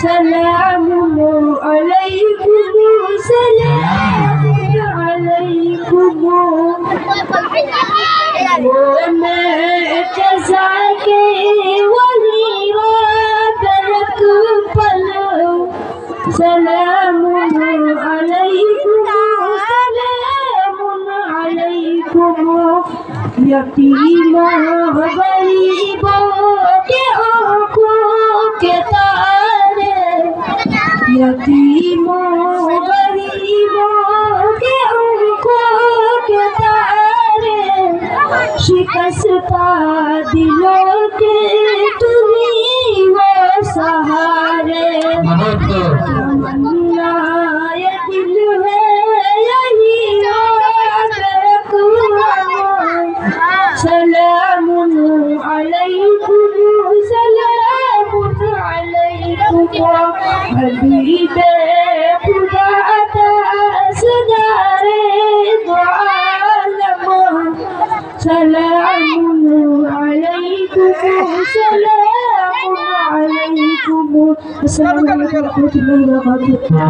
سلام علیکم سلام علیکم وہ میں جزا کے وہی برک پل سلام علیکم سلام علیکم یتیموں غریبوں کے آنکھوں کے تارے یتیموں غریبوں کے آنکھوں کے تارے شکستہ دلوں کے تمہیں وہ سہارے تمنا یہ دل ہے یہی سلام علیکم سلام علیکم حبیبے خدا تاجدارے دو عالم سلام علیکم سلام علیکم۔ السلام علیکم ورحمۃ اللہ وبرکاتہ۔